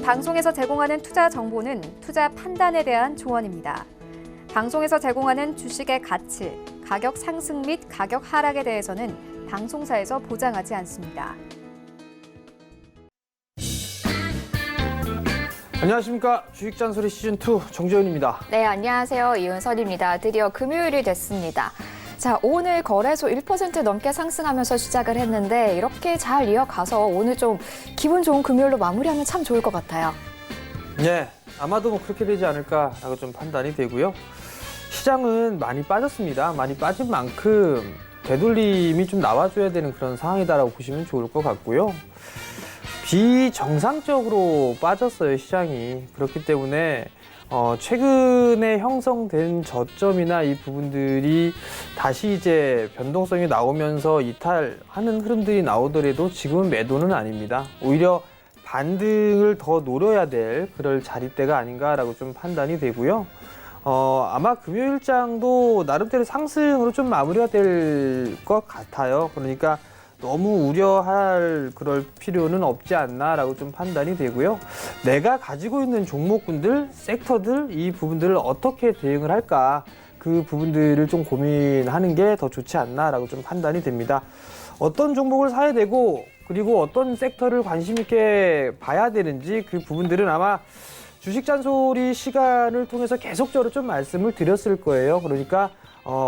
방송에서 제공하는 투자 정보는 투자 판단에 대한 조언입니다. 방송에서 제공하는 주식의 가치, 가격 상승 및 가격 하락에 대해서는 방송사에서 보장하지 않습니다. 안녕하십니까. 주식잔소리 시즌2 정재훈입니다. 네, 안녕하세요. 이은선입니다. 드디어 금요일이 됐습니다. 자, 오늘 거래소 1% 넘게 상승하면서 시작을 했는데 이렇게 잘 이어가서 오늘 좀 기분 좋은 금요일로 마무리하면 참 좋을 것 같아요. 네, 아마도 그렇게 되지 않을까라고 좀 판단이 되고요. 시장은 많이 빠졌습니다. 많이 빠진 만큼 되돌림이 좀 나와줘야 되는 그런 상황이다라고 보시면 좋을 것 같고요. 비정상적으로 빠졌어요, 시장이. 그렇기 때문에 최근에 형성된 저점이나 이 부분들이 다시 이제 변동성이 나오면서 이탈하는 흐름들이 나오더라도 지금은 매도는 아닙니다. 오히려 반등을 더 노려야 될 그럴 자리대가 아닌가라고 좀 판단이 되고요. 아마 금요일장도 나름대로 상승으로 좀 마무리가 될 것 같아요. 그러니까 너무 우려할 그럴 필요는 없지 않나라고 좀 판단이 되고요. 내가 가지고 있는 종목군들, 섹터들 이 부분들을 어떻게 대응을 할까 그 부분들을 좀 고민하는 게 더 좋지 않나라고 좀 판단이 됩니다. 어떤 종목을 사야 되고 그리고 어떤 섹터를 관심 있게 봐야 되는지 그 부분들은 아마 주식 잔소리 시간을 통해서 계속적으로 좀 말씀을 드렸을 거예요. 그러니까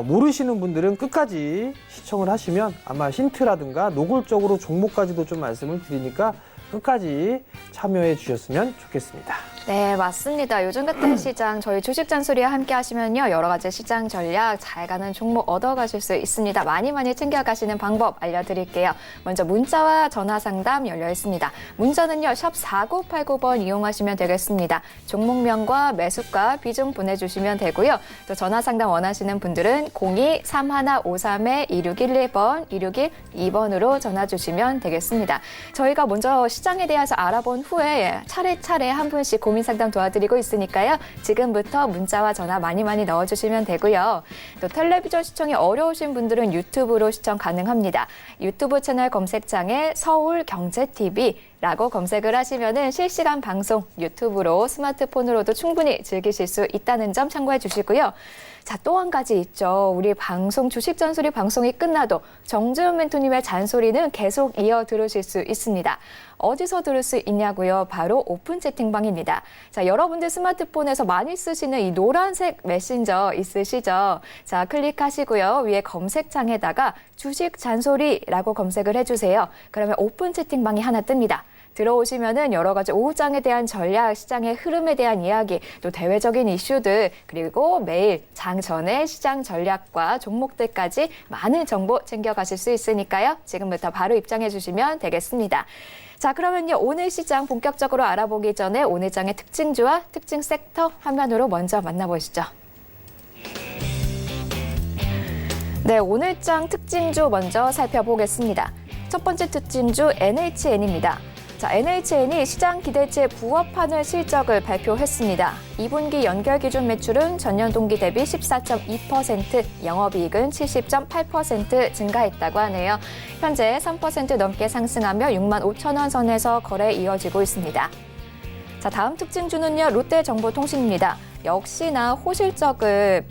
모르시는 분들은 끝까지 시청을 하시면 아마 힌트라든가 노골적으로 종목까지도 좀 말씀을 드리니까 끝까지 참여해 주셨으면 좋겠습니다. 네, 맞습니다. 요즘 같은 시장 저희 주식 잔소리와 함께 하시면요. 여러 가지 시장 전략, 잘 가는 종목 얻어가실 수 있습니다. 많이 챙겨가시는 방법 알려드릴게요. 먼저 문자와 전화 상담 열려 있습니다. 문자는요. 샵 4989번 이용하시면 되겠습니다. 종목명과 매수가, 비중 보내주시면 되고요. 또 전화 상담 원하시는 분들은 02-3153-2611번, 2612번으로 전화 주시면 되겠습니다. 저희가 먼저 시장에 대해서 알아본 후에 차례차례 한 분씩 고민 상담 도와드리고 있으니까요. 지금부터 문자와 전화 많이 넣어주시면 되고요. 또 텔레비전 시청이 어려우신 분들은 유튜브로 시청 가능합니다. 유튜브 채널 검색창에 서울경제TV라고 검색을 하시면은 실시간 방송 유튜브로 스마트폰으로도 충분히 즐기실 수 있다는 점 참고해 주시고요. 자, 또 한 가지 있죠. 우리 방송 주식 잔소리 방송이 끝나도 정재훈 멘토님의 잔소리는 계속 이어 들으실 수 있습니다. 어디서 들을 수 있냐고요? 바로 오픈 채팅방입니다. 자, 여러분들 스마트폰에서 많이 쓰시는 이 노란색 메신저 있으시죠? 자, 클릭하시고요. 위에 검색창에다가 주식 잔소리라고 검색을 해주세요. 그러면 오픈 채팅방이 하나 뜹니다. 들어오시면은 여러 가지 오후장에 대한 전략, 시장의 흐름에 대한 이야기, 또 대외적인 이슈들, 그리고 매일 장 전에 시장 전략과 종목들까지 많은 정보 챙겨가실 수 있으니까요. 지금부터 바로 입장해 주시면 되겠습니다. 자, 그러면요. 오늘 시장 본격적으로 알아보기 전에 오늘 장의 특징주와 특징 섹터 화면으로 먼저 만나보시죠. 네, 오늘 장 특징주 먼저 살펴보겠습니다. 첫 번째 특징주 NHN입니다. 자, NHN이 시장 기대치에 부합하는 실적을 발표했습니다. 2분기 연결 기준 매출은 전년 동기 대비 14.2%, 영업이익은 70.8% 증가했다고 하네요. 현재 3% 넘게 상승하며 6만 5천 원 선에서 거래 이어지고 있습니다. 자, 다음 특징주는요. 롯데정보통신입니다. 역시나 호실적을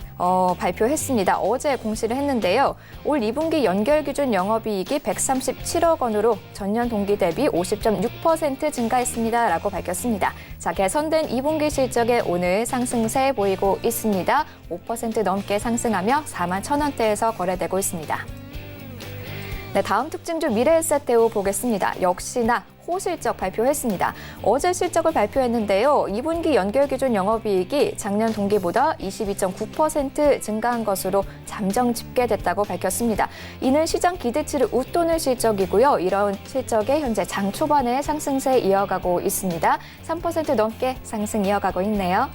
발표했습니다. 어제 공시를 했는데요. 올 2분기 연결 기준 영업이익이 137억 원으로 전년 동기 대비 50.6% 증가했습니다라고 밝혔습니다. 자, 개선된 2분기 실적에 오늘 상승세 보이고 있습니다. 5% 넘게 상승하며 4만 1천 원대에서 거래되고 있습니다. 네, 다음 특징주 미래에셋대우 보겠습니다. 역시나 호실적 발표했습니다. 어제 실적을 발표했는데요. 2분기 연결 기준 영업이익이 작년 동기보다 22.9% 증가한 것으로 잠정 집계됐다고 밝혔습니다. 이는 시장 기대치를 웃도는 실적이고요. 이런 실적에 현재 장 초반에 상승세 이어가고 있습니다. 3% 넘게 상승 이어가고 있네요.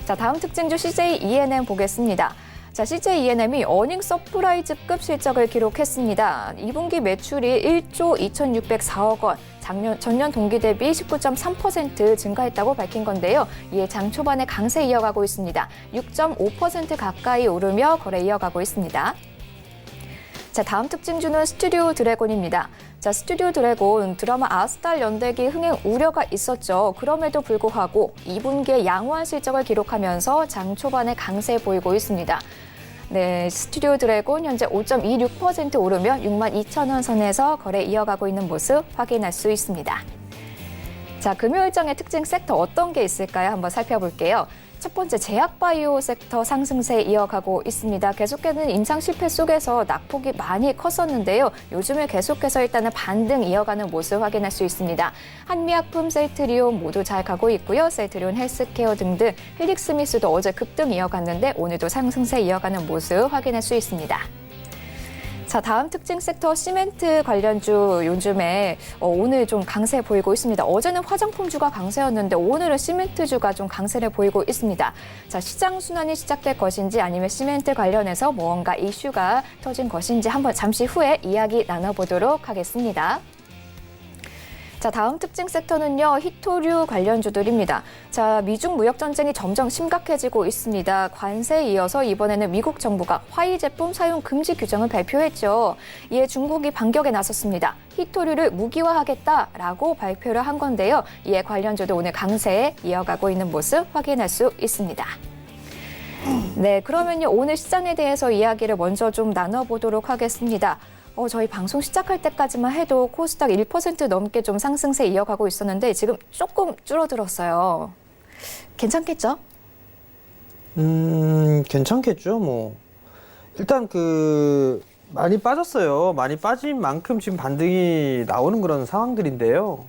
자, 다음 특징주 CJ E&M 보겠습니다. 자, CJ E&M이 어닝 서프라이즈급 실적을 기록했습니다. 2분기 매출이 1조 2,604억 원, 전년 동기 대비 19.3% 증가했다고 밝힌 건데요. 이에 장 초반에 강세 이어가고 있습니다. 6.5% 가까이 오르며 거래 이어가고 있습니다. 자, 다음 특징주는 스튜디오 드래곤입니다. 자, 스튜디오 드래곤 드라마 아스달 연대기 흥행 우려가 있었죠. 그럼에도 불구하고 2분기에 양호한 실적을 기록하면서 장 초반에 강세 보이고 있습니다. 네, 스튜디오 드래곤 현재 5.26% 오르며 62,000원 선에서 거래 이어가고 있는 모습 확인할 수 있습니다. 자, 금요일장의 특징 섹터 어떤 게 있을까요? 한번 살펴볼게요. 첫 번째, 제약바이오 섹터 상승세 이어가고 있습니다. 계속되는 임상 실패 속에서 낙폭이 많이 컸었는데요. 요즘에 계속해서 일단은 반등 이어가는 모습 확인할 수 있습니다. 한미약품, 셀트리온 모두 잘 가고 있고요. 셀트리온 헬스케어 등등 헬릭스미스도 어제 급등 이어갔는데 오늘도 상승세 이어가는 모습 확인할 수 있습니다. 자, 다음 특징 섹터 시멘트 관련주 요즘에 오늘 좀 강세 보이고 있습니다. 어제는 화장품주가 강세였는데 오늘은 시멘트주가 좀 강세를 보이고 있습니다. 자, 시장 순환이 시작될 것인지 아니면 시멘트 관련해서 뭔가 이슈가 터진 것인지 한번 잠시 후에 이야기 나눠보도록 하겠습니다. 자, 다음 특징 섹터는요, 히토류 관련주들입니다. 자, 미중 무역 전쟁이 점점 심각해지고 있습니다. 관세에 이어서 이번에는 미국 정부가 화이 제품 사용 금지 규정을 발표했죠. 이에 중국이 반격에 나섰습니다. 히토류를 무기화하겠다라고 발표를 한 건데요. 이에 관련주도 오늘 강세에 이어가고 있는 모습 확인할 수 있습니다. 네, 그러면요, 오늘 시장에 대해서 이야기를 먼저 좀 나눠보도록 하겠습니다. 저희 방송 시작할 때까지만 해도 코스닥 1% 넘게 좀 상승세 이어가고 있었는데 지금 조금 줄어들었어요. 괜찮겠죠? 괜찮겠죠, 뭐. 일단 많이 빠졌어요. 많이 빠진 만큼 지금 반등이 나오는 그런 상황들인데요.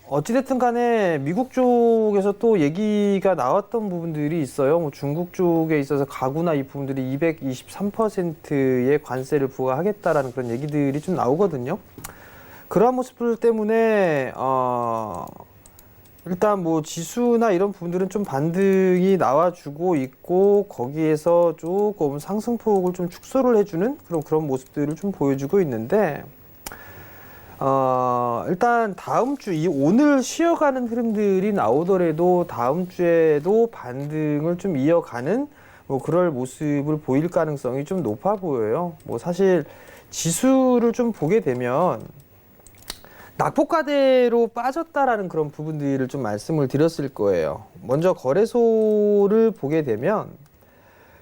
어찌됐든 간에 미국 쪽에서 또 얘기가 나왔던 부분들이 있어요. 뭐 중국 쪽에 있어서 가구나 이 부분들이 223%의 관세를 부과하겠다라는 그런 얘기들이 좀 나오거든요. 그러한 모습들 때문에, 일단 뭐 지수나 이런 부분들은 좀 반등이 나와주고 있고, 거기에서 조금 상승폭을 좀 축소를 해주는 그런 모습들을 좀 보여주고 있는데, 일단 다음 주, 오늘 쉬어가는 흐름들이 나오더라도 다음 주에도 반등을 좀 이어가는 뭐 그럴 모습을 보일 가능성이 좀 높아 보여요. 뭐 사실 지수를 좀 보게 되면 낙폭과대로 빠졌다라는 그런 부분들을 좀 말씀을 드렸을 거예요. 먼저 거래소를 보게 되면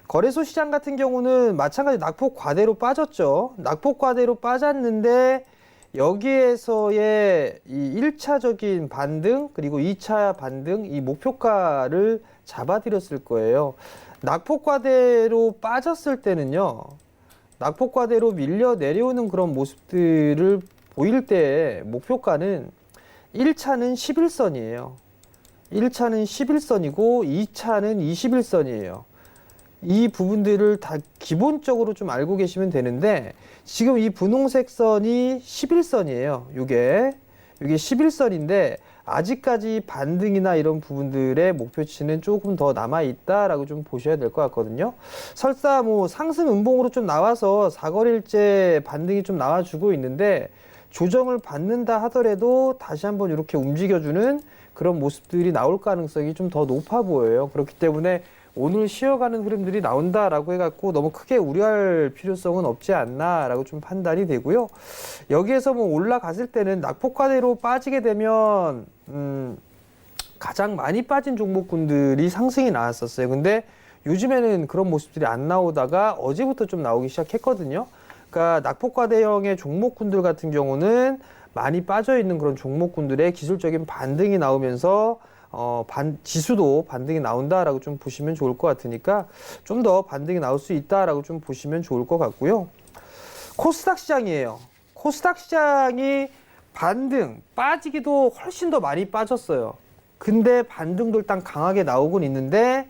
거래소 시장 같은 경우는 마찬가지 낙폭과대로 빠졌죠. 낙폭과대로 빠졌는데 여기에서의 이 1차적인 반등 그리고 2차 반등 이 목표가를 잡아드렸을 거예요. 낙폭과대로 빠졌을 때는요. 낙폭과대로 밀려 내려오는 그런 모습들을 보일 때 목표가는 1차는 11선이에요. 1차는 11선이고 2차는 21선이에요. 이 부분들을 다 기본적으로 좀 알고 계시면 되는데 지금 이 분홍색 선이 11선이에요. 이게 11선인데 아직까지 반등이나 이런 부분들의 목표치는 조금 더 남아있다라고 좀 보셔야 될 것 같거든요. 설사 뭐 상승 음봉으로 좀 나와서 4거래일째 반등이 좀 나와주고 있는데 조정을 받는다 하더라도 다시 한번 이렇게 움직여주는 그런 모습들이 나올 가능성이 좀 더 높아 보여요. 그렇기 때문에 오늘 쉬어가는 흐름들이 나온다라고 해갖고 너무 크게 우려할 필요성은 없지 않나라고 좀 판단이 되고요. 여기에서 뭐 올라갔을 때는 낙폭과대로 빠지게 되면 가장 많이 빠진 종목군들이 상승이 나왔었어요. 근데 요즘에는 그런 모습들이 안 나오다가 어제부터 좀 나오기 시작했거든요. 그러니까 낙폭과대형의 종목군들 같은 경우는 많이 빠져 있는 그런 종목군들의 기술적인 반등이 나오면서 지수도 반등이 나온다라고 좀 보시면 좋을 것 같으니까 좀 더 반등이 나올 수 있다라고 좀 보시면 좋을 것 같고요. 코스닥 시장이에요. 코스닥 시장이 반등, 빠지기도 훨씬 더 많이 빠졌어요. 근데 반등도 일단 강하게 나오곤 있는데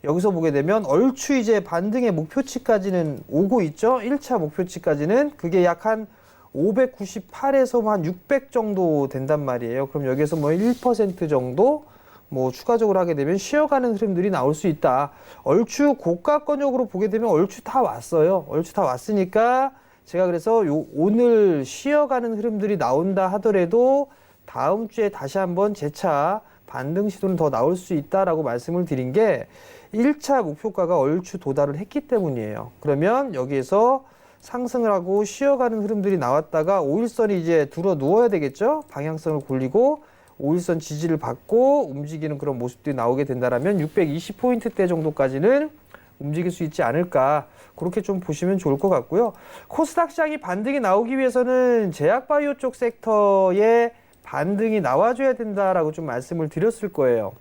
여기서 보게 되면 얼추 이제 반등의 목표치까지는 오고 있죠. 1차 목표치까지는 그게 약 한 598에서 한 600 정도 된단 말이에요. 그럼 여기에서 뭐 1% 정도 뭐 추가적으로 하게 되면 쉬어가는 흐름들이 나올 수 있다. 얼추 고가권역으로 보게 되면 얼추 다 왔어요. 얼추 다 왔으니까 제가 그래서 오늘 쉬어가는 흐름들이 나온다 하더라도 다음 주에 다시 한번 재차 반등 시도는 더 나올 수 있다라고 말씀을 드린 게 1차 목표가가 얼추 도달을 했기 때문이에요. 그러면 여기에서 상승을 하고 쉬어가는 흐름들이 나왔다가 5일선이 이제 들어 누워야 되겠죠. 방향성을 굴리고 5일선 지지를 받고 움직이는 그런 모습들이 나오게 된다면 620포인트대 정도까지는 움직일 수 있지 않을까, 그렇게 좀 보시면 좋을 것 같고요. 코스닥 시장이 반등이 나오기 위해서는 제약바이오 쪽 섹터에 반등이 나와줘야 된다라고 좀 말씀을 드렸을 거예요.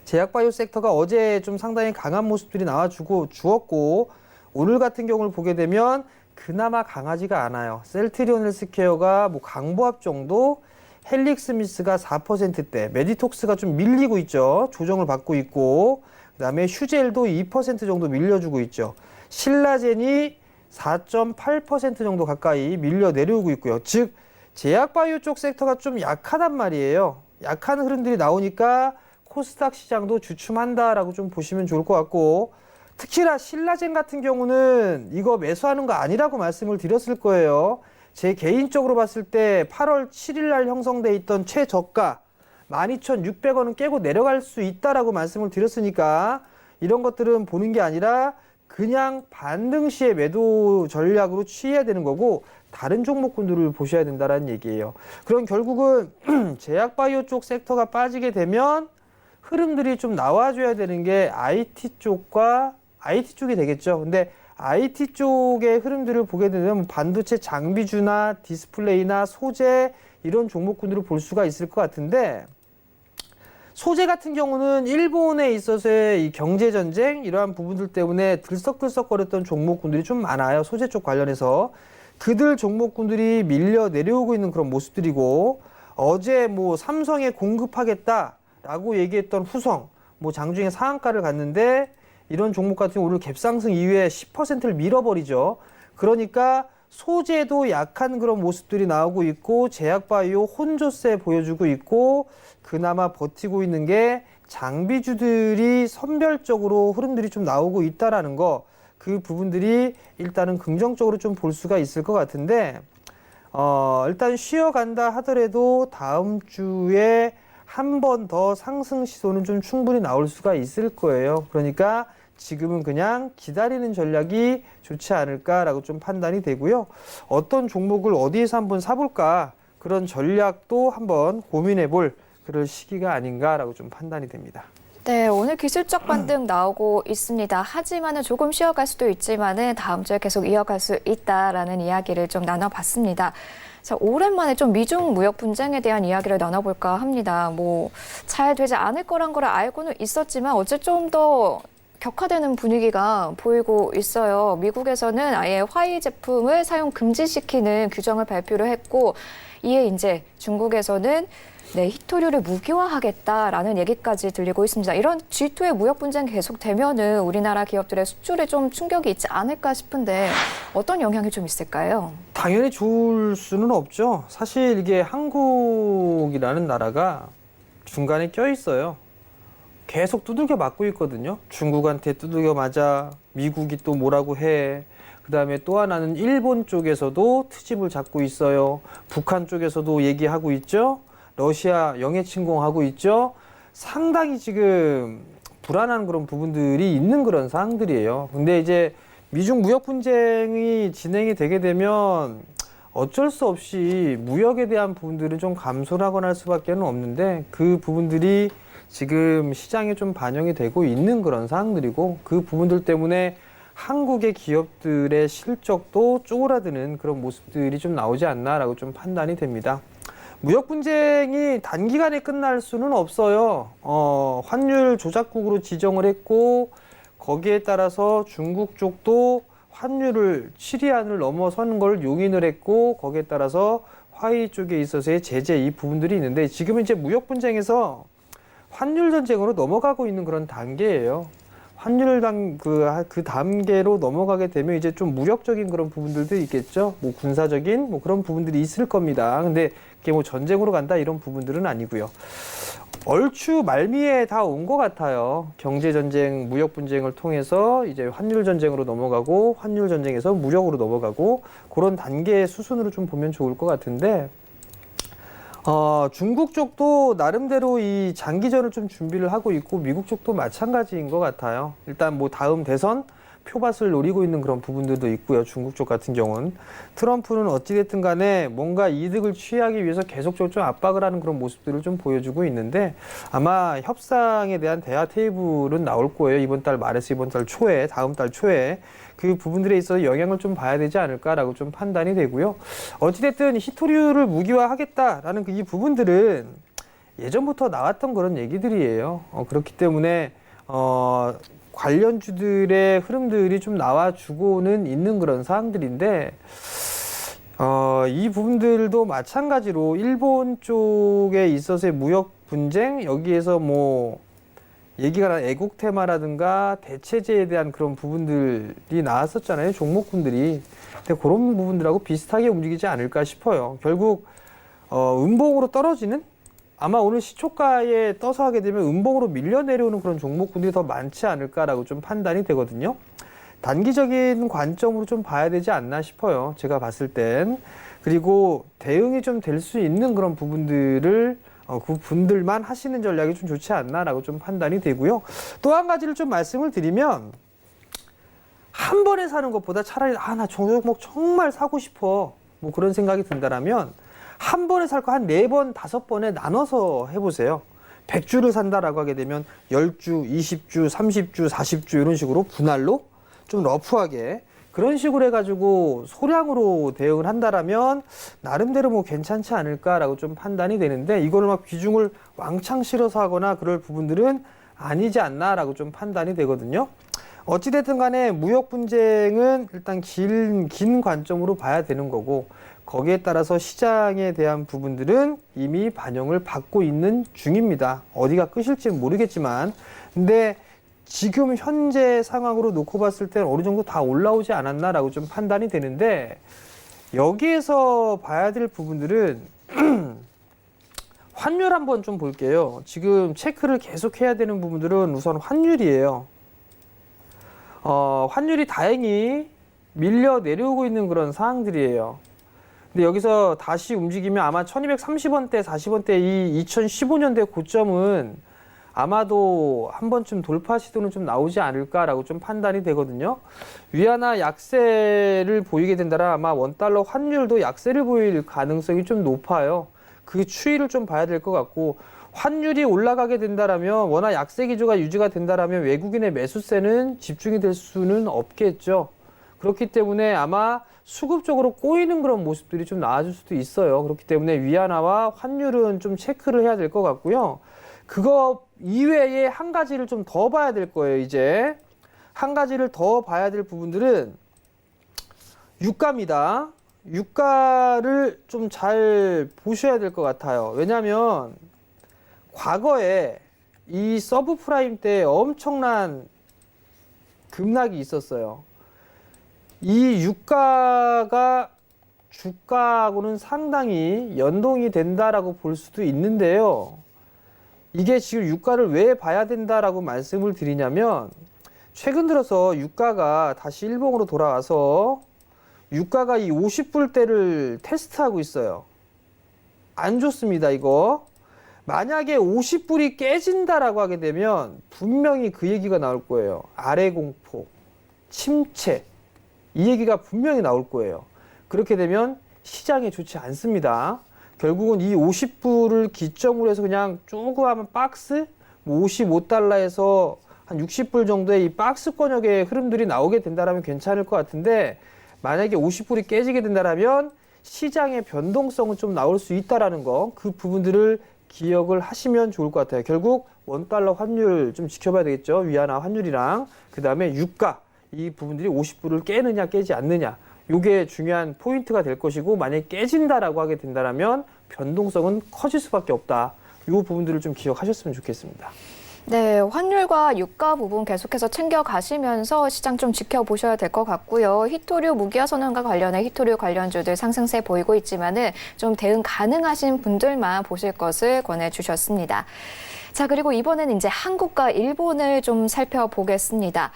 제약바이오 섹터가 어제 좀 상당히 강한 모습들이 주었고, 오늘 같은 경우를 보게 되면 그나마 강하지가 않아요. 셀트리온 헬스케어가 뭐 강보합 정도, 헬릭스미스가 4%대, 메디톡스가 좀 밀리고 있죠. 조정을 받고 있고, 그다음에 휴젤도 2% 정도 밀려주고 있죠. 신라젠이 4.8% 정도 가까이 밀려 내려오고 있고요. 즉 제약바이오 쪽 섹터가 좀 약하단 말이에요. 약한 흐름들이 나오니까 코스닥 시장도 주춤한다라고 좀 보시면 좋을 것 같고, 특히나 신라젠 같은 경우는 이거 매수하는 거 아니라고 말씀을 드렸을 거예요. 제 개인적으로 봤을 때 8월 7일 날 형성돼 있던 최저가 12,600원은 깨고 내려갈 수 있다라고 말씀을 드렸으니까 이런 것들은 보는 게 아니라 그냥 반등 시에 매도 전략으로 취해야 되는 거고, 다른 종목군들을 보셔야 된다는 얘기예요. 그럼 결국은 제약바이오 쪽 섹터가 빠지게 되면 흐름들이 좀 나와줘야 되는 게 IT 쪽이 되겠죠. 근데 IT 쪽의 흐름들을 보게 되면 반도체 장비주나 디스플레이나 소재 이런 종목군들을 볼 수가 있을 것 같은데, 소재 같은 경우는 일본에 있어서의 이 경제전쟁 이러한 부분들 때문에 들썩들썩거렸던 종목군들이 좀 많아요. 소재 쪽 관련해서. 그들 종목군들이 밀려 내려오고 있는 그런 모습들이고, 어제 뭐 삼성에 공급하겠다라고 얘기했던 후성, 뭐 장중에 상한가를 갔는데 이런 종목 같은 경우 오늘 갭상승 이후에 10%를 밀어버리죠. 그러니까 소재도 약한 그런 모습들이 나오고 있고, 제약바이오 혼조세 보여주고 있고, 그나마 버티고 있는 게 장비주들이 선별적으로 흐름들이 좀 나오고 있다라는 거, 그 부분들이 일단은 긍정적으로 좀 볼 수가 있을 것 같은데, 일단 쉬어간다 하더라도 다음 주에 한 번 더 상승 시도는 좀 충분히 나올 수가 있을 거예요. 그러니까 지금은 그냥 기다리는 전략이 좋지 않을까라고 좀 판단이 되고요. 어떤 종목을 어디에서 한번 사볼까, 그런 전략도 한번 고민해 볼 그럴 시기가 아닌가라고 좀 판단이 됩니다. 네, 오늘 기술적 반등 나오고 있습니다. 하지만은 조금 쉬어갈 수도 있지만은 다음 주에 계속 이어갈 수 있다라는 이야기를 좀 나눠봤습니다. 자, 오랜만에 좀 미중 무역 분쟁에 대한 이야기를 나눠볼까 합니다. 뭐 잘 되지 않을 거란 걸 알고는 있었지만 어째 좀 더 격화되는 분위기가 보이고 있어요. 미국에서는 아예 화웨이 제품을 사용 금지시키는 규정을 발표를 했고, 이에 이제 중국에서는 히토류를 무기화하겠다라는 얘기까지 들리고 있습니다. 이런 G2의 무역 분쟁 계속되면은 우리나라 기업들의 수출에 좀 충격이 있지 않을까 싶은데 어떤 영향이 좀 있을까요? 당연히 좋을 수는 없죠. 사실 이게 한국이라는 나라가 중간에 껴 있어요. 계속 두들겨 맞고 있거든요. 중국한테 두들겨 맞아, 미국이 또 뭐라고 해. 그다음에 또 하나는 일본 쪽에서도 트집을 잡고 있어요. 북한 쪽에서도 얘기하고 있죠. 러시아 영해 침공하고 있죠. 상당히 지금 불안한 그런 부분들이 있는 그런 상황들이에요. 근데 이제 미중 무역 분쟁이 진행이 되게 되면 어쩔 수 없이 무역에 대한 부분들은 좀 감소를 하거나 할 수밖에 없는데, 그 부분들이 지금 시장에 좀 반영이 되고 있는 그런 상황들이고, 그 부분들 때문에 한국의 기업들의 실적도 쪼그라드는 그런 모습들이 좀 나오지 않나라고 좀 판단이 됩니다. 무역 분쟁이 단기간에 끝날 수는 없어요. 환율 조작국으로 지정을 했고, 거기에 따라서 중국 쪽도 환율을 7위안을 넘어서는 걸 용인을 했고, 거기에 따라서 화웨이 쪽에 있어서의 제재 이 부분들이 있는데, 지금은 이제 무역 분쟁에서 환율 전쟁으로 넘어가고 있는 그런 단계예요. 환율 그 단계로 넘어가게 되면 이제 좀 무력적인 그런 부분들도 있겠죠. 뭐 군사적인 뭐 그런 부분들이 있을 겁니다. 근데 그게 뭐 전쟁으로 간다 이런 부분들은 아니고요. 얼추 말미에 다 온 것 같아요. 경제 전쟁, 무역 분쟁을 통해서 이제 환율 전쟁으로 넘어가고, 환율 전쟁에서 무력으로 넘어가고, 그런 단계의 수순으로 좀 보면 좋을 것 같은데, 중국 쪽도 나름대로 이 장기전을 좀 준비를 하고 있고 미국 쪽도 마찬가지인 것 같아요. 일단 뭐 다음 대선 표밭을 노리고 있는 그런 부분들도 있고요. 중국 쪽 같은 경우는. 트럼프는 어찌됐든 간에 뭔가 이득을 취하기 위해서 계속적으로 좀 압박을 하는 그런 모습들을 좀 보여주고 있는데 아마 협상에 대한 대화 테이블은 나올 거예요. 이번 달 말에서 이번 달 초에, 다음 달 초에 그 부분들에 있어서 영향을 좀 봐야 되지 않을까라고 좀 판단이 되고요. 어찌됐든 히토류를 무기화하겠다라는 이 부분들은 예전부터 나왔던 그런 얘기들이에요. 그렇기 때문에 관련주들의 흐름들이 좀 나와주고는 있는 그런 사항들인데 이 부분들도 마찬가지로 일본 쪽에 있어서의 무역 분쟁 여기에서 뭐 얘기가 난 애국 테마라든가 대체제에 대한 그런 부분들이 나왔었잖아요. 종목군들이. 근데 그런 부분들하고 비슷하게 움직이지 않을까 싶어요. 결국 음봉으로 떨어지는 아마 오늘 시초가에 떠서 하게 되면 음봉으로 밀려 내려오는 그런 종목군들이 더 많지 않을까라고 좀 판단이 되거든요. 단기적인 관점으로 좀 봐야 되지 않나 싶어요. 제가 봤을 땐. 그리고 대응이 좀 될 수 있는 그런 부분들을 그 분들만 하시는 전략이 좀 좋지 않나라고 좀 판단이 되고요. 또 한 가지를 좀 말씀을 드리면 한 번에 사는 것보다 차라리 나 종목 정말 사고 싶어 뭐 그런 생각이 든다라면 한 번에 살 거 한 4번, 5번에 나눠서 해보세요. 100주를 산다라고 하게 되면 10주, 20주, 30주, 40주 이런 식으로 분할로 좀 러프하게 그런 식으로 해가지고 소량으로 대응을 한다라면 나름대로 뭐 괜찮지 않을까라고 좀 판단이 되는데 이거를 막 비중을 왕창 실어서 하거나 그럴 부분들은 아니지 않나라고 좀 판단이 되거든요. 어찌됐든 간에 무역 분쟁은 일단 긴 관점으로 봐야 되는 거고 거기에 따라서 시장에 대한 부분들은 이미 반영을 받고 있는 중입니다. 어디가 끝일지는 모르겠지만 근데 지금 현재 상황으로 놓고 봤을 때는 어느 정도 다 올라오지 않았나라고 좀 판단이 되는데 여기에서 봐야 될 부분들은 환율 한번 좀 볼게요. 지금 체크를 계속 해야 되는 부분들은 우선 환율이에요. 환율이 다행히 밀려 내려오고 있는 그런 상황들이에요. 근데 여기서 다시 움직이면 아마 1230원대, 40원대 이 2015년대 고점은 아마도 한 번쯤 돌파 시도는 좀 나오지 않을까라고 좀 판단이 되거든요. 위안화 약세를 보이게 된다라 아마 원달러 환율도 약세를 보일 가능성이 좀 높아요. 그 추이를 좀 봐야 될 것 같고 환율이 올라가게 된다라면 워낙 약세 기조가 유지가 된다라면 외국인의 매수세는 집중이 될 수는 없겠죠. 그렇기 때문에 아마 수급적으로 꼬이는 그런 모습들이 좀 나아질 수도 있어요. 그렇기 때문에 위안화와 환율은 좀 체크를 해야 될 것 같고요. 그거 이외에 한 가지를 좀 더 봐야 될 거예요. 이제 한 가지를 더 봐야 될 부분들은 유가입니다. 유가를 좀 잘 보셔야 될 것 같아요. 왜냐하면 과거에 이 서브프라임 때 엄청난 급락이 있었어요. 이 유가가 주가하고는 상당히 연동이 된다라고 볼 수도 있는데요. 이게 지금 유가를 왜 봐야 된다라고 말씀을 드리냐면 최근 들어서 유가가 다시 일봉으로 돌아와서 유가가 이 50불대를 테스트하고 있어요. 안 좋습니다, 이거. 만약에 50불이 깨진다라고 하게 되면 분명히 그 얘기가 나올 거예요. 아래 공포, 침체. 이 얘기가 분명히 나올 거예요. 그렇게 되면 시장에 좋지 않습니다. 결국은 이 50불을 기점으로 해서 그냥 조그마한 박스, 55달러에서 한 60불 정도의 이 박스권역의 흐름들이 나오게 된다면 괜찮을 것 같은데 만약에 50불이 깨지게 된다면 시장의 변동성은 좀 나올 수 있다라는 거, 그 부분들을 기억을 하시면 좋을 것 같아요. 결국 원달러 환율 좀 지켜봐야 되겠죠. 위안화 환율이랑 그 다음에 유가 이 부분들이 50불을 깨느냐 깨지 않느냐 이게 중요한 포인트가 될 것이고 만약에 깨진다라고 하게 된다면 변동성은 커질 수밖에 없다. 이 부분들을 좀 기억하셨으면 좋겠습니다. 네, 환율과 유가 부분 계속해서 챙겨가시면서 시장 좀 지켜보셔야 될 것 같고요. 히토류 무기화 선언과 관련해 히토류 관련주들 상승세 보이고 있지만은 좀 대응 가능하신 분들만 보실 것을 권해주셨습니다. 자, 그리고 이번에는 이제 한국과 일본을 좀 살펴보겠습니다.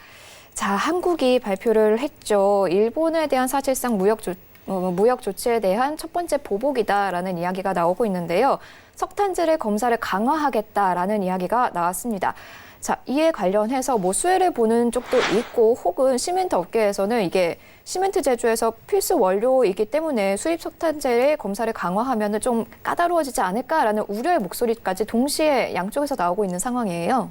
자, 한국이 발표를 했죠. 일본에 대한 사실상 무역 무역 조치에 대한 첫 번째 보복이다라는 이야기가 나오고 있는데요. 석탄재래 검사를 강화하겠다라는 이야기가 나왔습니다. 자, 이에 관련해서 수혜를 보는 쪽도 있고 혹은 시멘트 업계에서는 이게 시멘트 제조에서 필수 원료이기 때문에 수입 석탄재래 검사를 강화하면 좀 까다로워지지 않을까라는 우려의 목소리까지 동시에 양쪽에서 나오고 있는 상황이에요.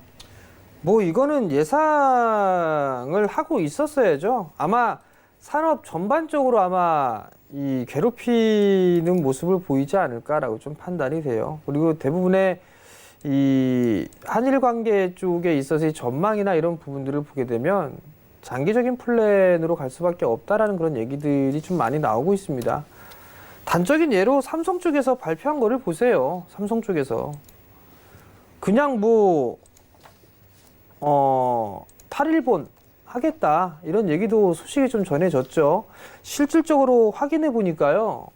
이거는 예상을 하고 있었어야죠. 아마 산업 전반적으로 아마 이 괴롭히는 모습을 보이지 않을까라고 좀 판단이 돼요. 그리고 대부분의 이 한일 관계 쪽에 있어서의 전망이나 이런 부분들을 보게 되면 장기적인 플랜으로 갈 수밖에 없다라는 그런 얘기들이 좀 많이 나오고 있습니다. 단적인 예로 삼성 쪽에서 발표한 거를 보세요. 삼성 쪽에서 그냥 탈일본 하겠다 이런 얘기도 소식이 좀 전해졌죠. 실질적으로 확인해 보니까요.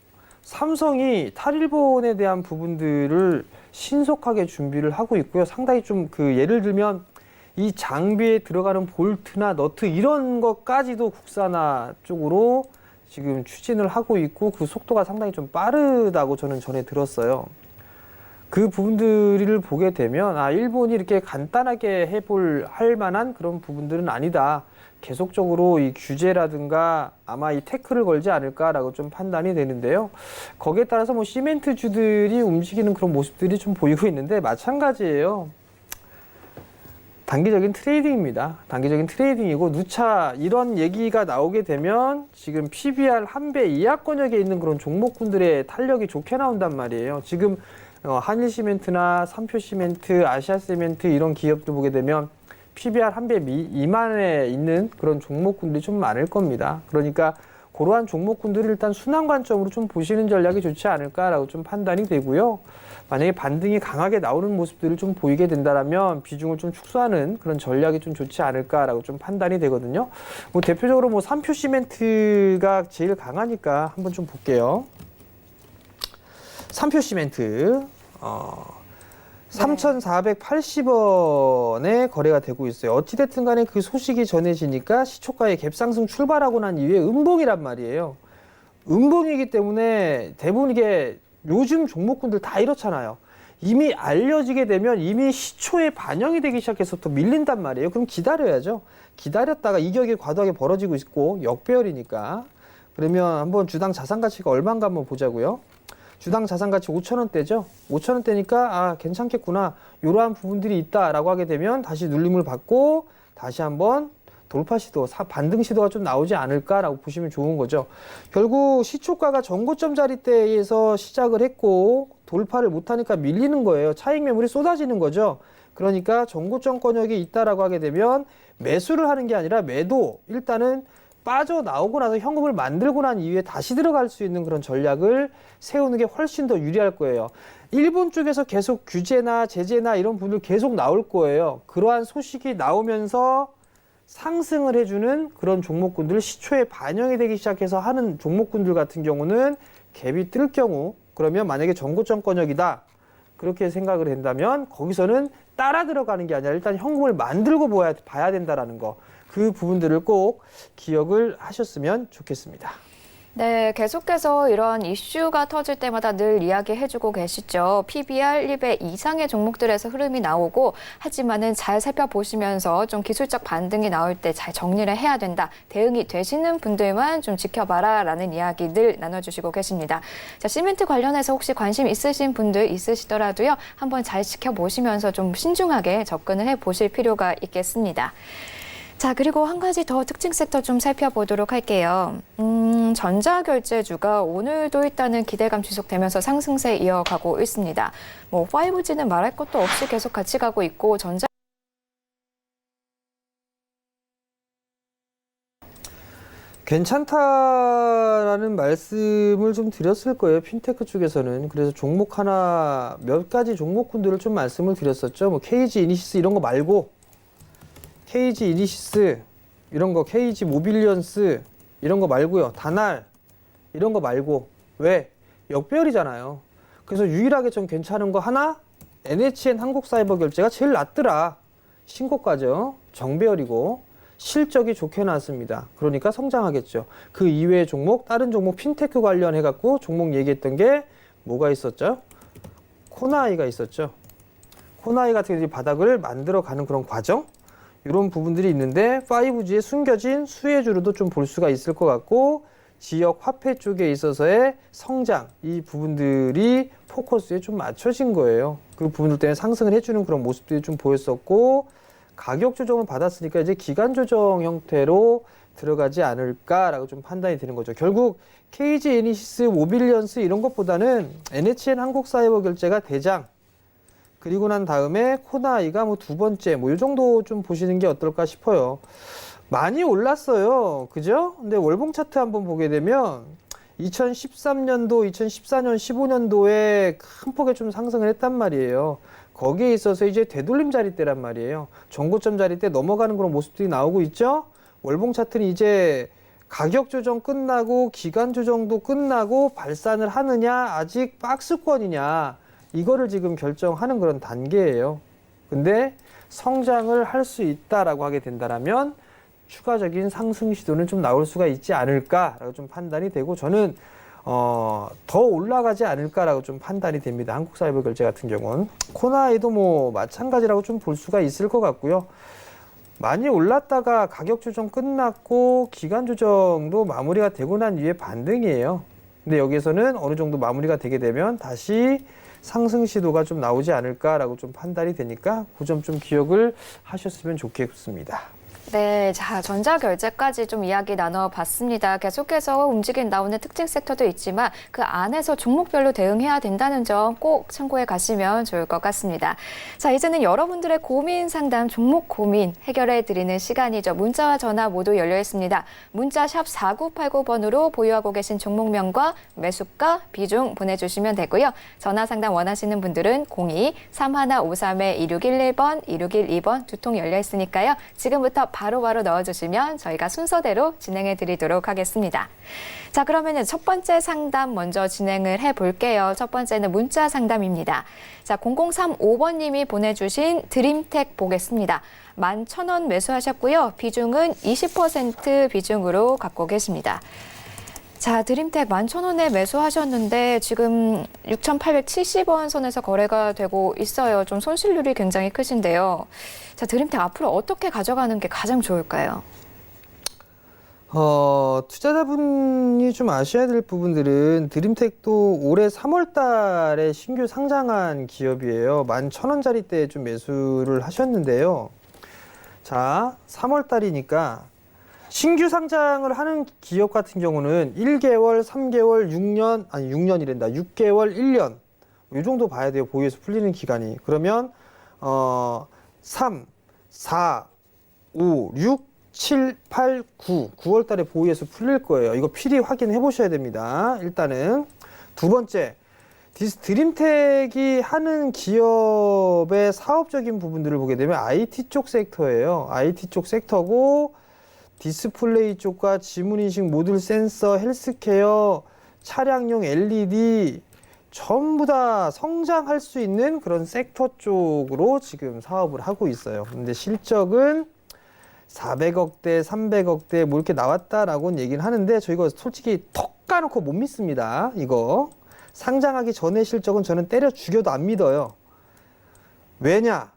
삼성이 탈일본에 대한 부분들을 신속하게 준비를 하고 있고요. 상당히 좀 예를 들면 이 장비에 들어가는 볼트나 너트 이런 것까지도 국산화 쪽으로 지금 추진을 하고 있고 그 속도가 상당히 좀 빠르다고 저는 전에 들었어요. 그 부분들을 보게 되면 일본이 이렇게 간단하게 할 만한 그런 부분들은 아니다. 계속적으로 이 규제라든가 아마 이 태클을 걸지 않을까라고 좀 판단이 되는데요. 거기에 따라서 시멘트주들이 움직이는 그런 모습들이 좀 보이고 있는데 마찬가지예요. 단기적인 트레이딩입니다. 단기적인 트레이딩이고 누차 이런 얘기가 나오게 되면 지금 PBR 한 배 이하권역에 있는 그런 종목군들의 탄력이 좋게 나온단 말이에요. 지금 한일시멘트나 삼표시멘트, 아시아시멘트 이런 기업들 보게 되면 PBR 한 배 미만에 있는 그런 종목군들이 좀 많을 겁니다. 그러니까 그러한 종목군들을 일단 순환 관점으로 좀 보시는 전략이 좋지 않을까라고 좀 판단이 되고요. 만약에 반등이 강하게 나오는 모습들을 좀 보이게 된다면 비중을 좀 축소하는 그런 전략이 좀 좋지 않을까라고 좀 판단이 되거든요. 대표적으로 삼표시멘트가 제일 강하니까 한번 좀 볼게요. 삼표시멘트 3,480원에 거래가 되고 있어요. 어찌됐든 간에 그 소식이 전해지니까 시초가의 갭상승 출발하고 난 이후에 음봉이란 말이에요. 음봉이기 때문에 대부분 이게 요즘 종목군들 다 이렇잖아요. 이미 알려지게 되면 이미 시초에 반영이 되기 시작해서 또 밀린단 말이에요. 그럼 기다려야죠. 기다렸다가 이격이 과도하게 벌어지고 있고 역배열이니까. 그러면 한번 주당 자산가치가 얼마인가 한번 보자고요. 주당 자산가치 5,000원대죠. 5,000원대니까 괜찮겠구나. 이러한 부분들이 있다라고 하게 되면 다시 눌림을 받고 다시 한번 돌파 시도, 반등 시도가 좀 나오지 않을까라고 보시면 좋은 거죠. 결국 시초가가 전고점 자리대에서 시작을 했고 돌파를 못하니까 밀리는 거예요. 차익 매물이 쏟아지는 거죠. 그러니까 전고점권역이 있다라고 하게 되면 매수를 하는 게 아니라 매도, 일단은 빠져나오고 나서 현금을 만들고 난 이후에 다시 들어갈 수 있는 그런 전략을 세우는 게 훨씬 더 유리할 거예요. 일본 쪽에서 계속 규제나 제재나 이런 부분들 계속 나올 거예요. 그러한 소식이 나오면서 상승을 해주는 그런 종목군들, 시초에 반영이 되기 시작해서 하는 종목군들 같은 경우는 갭이 뜰 경우, 그러면 만약에 전고점권역이다 그렇게 생각을 한다면 거기서는 따라 들어가는 게 아니라 일단 현금을 만들고 봐야 된다라는 거, 그 부분들을 꼭 기억을 하셨으면 좋겠습니다. 네, 계속해서 이런 이슈가 터질 때마다 늘 이야기해주고 계시죠. PBR 1배 이상의 종목들에서 흐름이 나오고, 하지만은 잘 살펴보시면서 좀 기술적 반등이 나올 때 잘 정리를 해야 된다. 대응이 되시는 분들만 좀 지켜봐라 라는 이야기 늘 나눠주시고 계십니다. 자, 시멘트 관련해서 혹시 관심 있으신 분들 있으시더라도요. 한번 잘 지켜보시면서 좀 신중하게 접근을 해보실 필요가 있겠습니다. 자, 그리고 한 가지 더 특징 섹터 좀 살펴보도록 할게요. 전자결제주가 오늘도 일단은 기대감 지속되면서 상승세 이어가고 있습니다. 5G는 말할 것도 없이 계속 같이 가고 있고, 괜찮다라는 말씀을 좀 드렸을 거예요. 핀테크 쪽에서는. 그래서 종목 하나, 몇 가지 종목군들을 좀 말씀을 드렸었죠. KG 이니시스 이런 거 말고, KG 이니시스 이런 거, KG 모빌리언스 이런 거 말고요. 다날 이런 거 말고. 왜? 역배열이잖아요. 그래서 유일하게 좀 괜찮은 거 하나, NHN 한국사이버결제가 제일 낫더라. 신고가죠. 정배열이고. 실적이 좋게 나왔습니다. 그러니까 성장하겠죠. 그 이외의 종목, 다른 종목 핀테크 관련해갖고 종목 얘기했던 게 뭐가 있었죠? 코나이가 있었죠. 코나이 같은 경우 바닥을 만들어가는 그런 과정? 이런 부분들이 있는데 5G에 숨겨진 수혜주로도 좀 볼 수가 있을 것 같고 지역 화폐 쪽에 있어서의 성장 이 부분들이 포커스에 좀 맞춰진 거예요. 그 부분들 때문에 상승을 해주는 그런 모습들이 좀 보였었고 가격 조정을 받았으니까 이제 기간 조정 형태로 들어가지 않을까라고 좀 판단이 되는 거죠. 결국 KG 에니시스, 모빌리언스 이런 것보다는 NHN 한국사회보결제가 대장 그리고 난 다음에 코나이가 뭐 두 번째 뭐 이 정도 좀 보시는 게 어떨까 싶어요. 많이 올랐어요. 그죠? 근데 월봉 차트 한번 보게 되면 2013년도, 2014년, 15년도에 큰 폭의 좀 상승을 했단 말이에요. 거기에 있어서 이제 되돌림 자리대란 말이에요. 정고점 자리대 넘어가는 그런 모습들이 나오고 있죠. 월봉 차트는 이제 가격 조정 끝나고 기간 조정도 끝나고 발산을 하느냐 아직 박스권이냐 이거를 지금 결정하는 그런 단계예요. 근데 성장을 할 수 있다라고 하게 된다라면 추가적인 상승 시도는 좀 나올 수가 있지 않을까라고 좀 판단이 되고 저는 더 올라가지 않을까라고 좀 판단이 됩니다. 한국사회보결제 같은 경우는 코나이도 뭐 마찬가지라고 좀 볼 수가 있을 것 같고요. 많이 올랐다가 가격 조정 끝났고 기간 조정도 마무리가 되고 난 이후에 반등이에요. 근데 여기에서는 어느 정도 마무리가 되게 되면 다시 상승 시도가 좀 나오지 않을까라고 좀 판단이 되니까 그 점 좀 기억을 하셨으면 좋겠습니다. 네, 자, 전자결제까지 좀 이야기 나눠봤습니다. 계속해서 움직임 나오는 특징 섹터도 있지만 그 안에서 종목별로 대응해야 된다는 점 꼭 참고해 가시면 좋을 것 같습니다. 자, 이제는 여러분들의 고민 상담, 종목 고민 해결해 드리는 시간이죠. 문자와 전화 모두 열려 있습니다. 문자 샵 4989번으로 보유하고 계신 종목명과 매수가, 비중 보내주시면 되고요. 전화 상담 원하시는 분들은 02-3153-2611번, 2612번 두 통 열려 있으니까요. 지금부터 바로바로 넣어주시면 저희가 순서대로 진행해 드리도록 하겠습니다. 자, 그러면 첫 번째 상담 먼저 진행을 해볼게요. 첫 번째는 문자 상담입니다. 자, 0035번님이 보내주신 드림텍 보겠습니다. 11,000원 매수하셨고요. 비중은 20% 비중으로 갖고 계십니다. 자, 드림텍 11,000원에 매수하셨는데 지금 6,870원 선에서 거래가 되고 있어요. 좀 손실률이 굉장히 크신데요. 자, 드림텍 앞으로 어떻게 가져가는 게 가장 좋을까요? 투자자분이 좀 아셔야 될 부분들은 드림텍도 올해 3월 달에 신규 상장한 기업이에요. 11,000원짜리 때 좀 매수를 하셨는데요. 자, 3월 달이니까 신규 상장을 하는 기업 같은 경우는 1개월, 3개월, 6년, 아니 6년이란다. 6개월, 1년. 이 정도 봐야 돼요. 보유에서 풀리는 기간이. 그러면 3, 4, 5, 6, 7, 8, 9. 9월 달에 보유에서 풀릴 거예요. 이거 필히 확인해 보셔야 됩니다. 일단은. 두 번째, 드림텍이 하는 기업의 사업적인 부분들을 보게 되면 IT 쪽 섹터예요. IT 쪽 섹터고 디스플레이 쪽과 지문인식 모듈 센서, 헬스케어, 차량용 LED 전부 다 성장할 수 있는 그런 섹터 쪽으로 지금 사업을 하고 있어요. 근데 실적은 400억대, 300억대 뭐 이렇게 나왔다라고는 얘기는 하는데 저 이거 솔직히 턱 까놓고 못 믿습니다. 이거 상장하기 전에 실적은 저는 때려 죽여도 안 믿어요. 왜냐?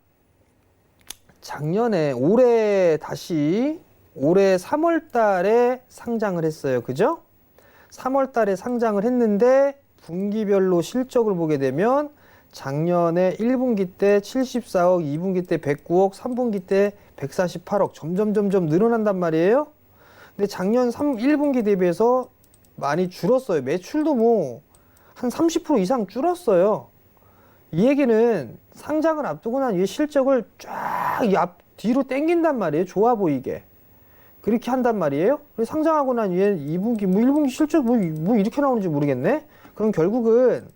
작년에 올해 3월 달에 상장을 했어요. 그죠? 3월 달에 상장을 했는데 분기별로 실적을 보게 되면 작년에 1분기 때 74억, 2분기 때 109억, 3분기 때 148억 점점 늘어난단 말이에요. 근데 작년 1분기 대비해서 많이 줄었어요. 매출도 뭐 한 30% 이상 줄었어요. 이 얘기는 상장을 앞두고 난 이후에 실적을 쫙 뒤로 당긴단 말이에요. 좋아 보이게. 그렇게 한단 말이에요. 상장하고 난 이후에 2분기, 1분기 실적 뭐 이렇게 나오는지 모르겠네. 그럼 결국은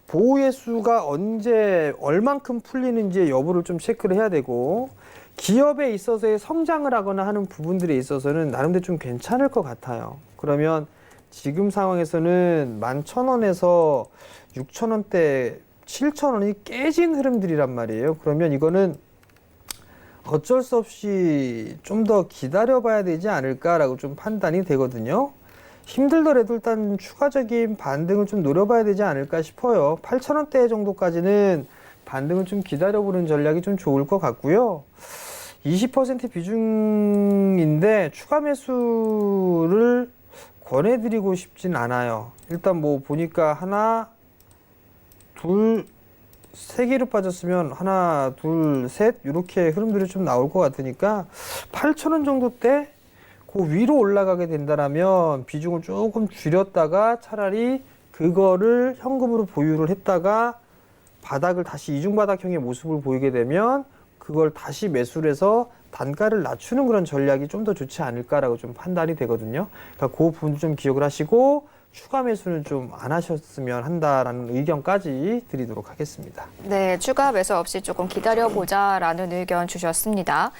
보호의 수가 언제 얼만큼 풀리는지 여부를 좀 체크를 해야 되고 기업에 있어서의 성장을 하거나 하는 부분들에 있어서는 나름대로 좀 괜찮을 것 같아요. 그러면 지금 상황에서는 11,000원에서 6,000원대, 7,000원이 깨진 흐름들이란 말이에요. 그러면 이거는 어쩔 수 없이 좀 더 기다려봐야 되지 않을까라고 좀 판단이 되거든요. 힘들더라도 일단 추가적인 반등을 좀 노려봐야 되지 않을까 싶어요. 8,000원대 정도까지는 반등을 좀 기다려보는 전략이 좀 좋을 것 같고요. 20% 비중인데 추가 매수를 권해드리고 싶진 않아요. 일단 뭐 보니까 하나, 둘, 세 개로 빠졌으면 하나, 둘, 셋 이렇게 흐름들이 좀 나올 것 같으니까 8,000원 정도대 그 위로 올라가게 된다라면 비중을 조금 줄였다가 차라리 그거를 현금으로 보유를 했다가 바닥을 다시 이중바닥형의 모습을 보이게 되면 그걸 다시 매수를 해서 단가를 낮추는 그런 전략이 좀 더 좋지 않을까라고 좀 판단이 되거든요. 그러니까 그 부분도 좀 기억을 하시고 추가 매수는 좀 안 하셨으면 한다라는 의견까지 드리도록 하겠습니다. 네, 추가 매수 없이 조금 기다려보자라는 의견 주셨습니다.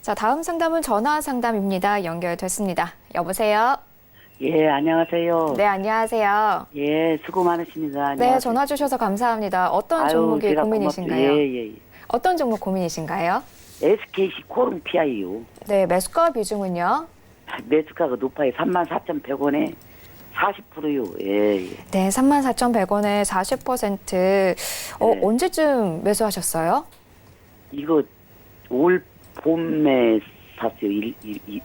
자, 다음 상담은 전화 상담입니다. 연결됐습니다. 여보세요? 예, 안녕하세요. 네, 안녕하세요. 예, 수고 많으십니다. 네, 안녕하세요. 전화 주셔서 감사합니다. 어떤 아유, 종목이 제가 고민이신가요? 예. 어떤 종목 고민이신가요? SKC 코롱 PI요. 네, 매수가 비중은요? 매수가가 높아요. 34,100원에 40%요. 예. 네, 34,100원에 40%. 네. 언제쯤 매수하셨어요? 이거 올 봄에 샀어요. 1,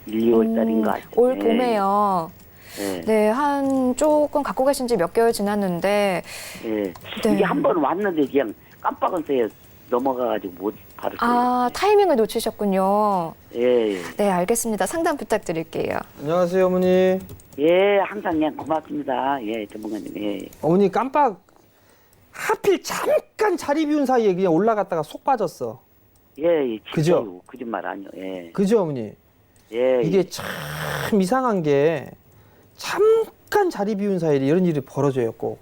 2월 달인가. 올 봄에요. 예. 네, 한 조금 갖고 계신 지 몇 개월 지났는데, 예. 네. 이게 한 번 왔는데 그냥 깜빡은 새에 넘어가가지고 못 받았어요. 아, 타이밍을 놓치셨군요. 예. 네, 알겠습니다. 상담 부탁드릴게요. 안녕하세요, 어머니. 예, 항상 그냥 고맙습니다. 예, 전문가님. 예. 어머니 깜빡 하필 잠깐 자리 비운 사이에 그냥 올라갔다가 속 빠졌어. 예, 그죠? 진짜요. 거짓말 아니요. 예. 그죠, 어머니? 예. 이게 참 이상한 게 잠깐 자리 비운 사이에 이런 일이 벌어져요, 꼭.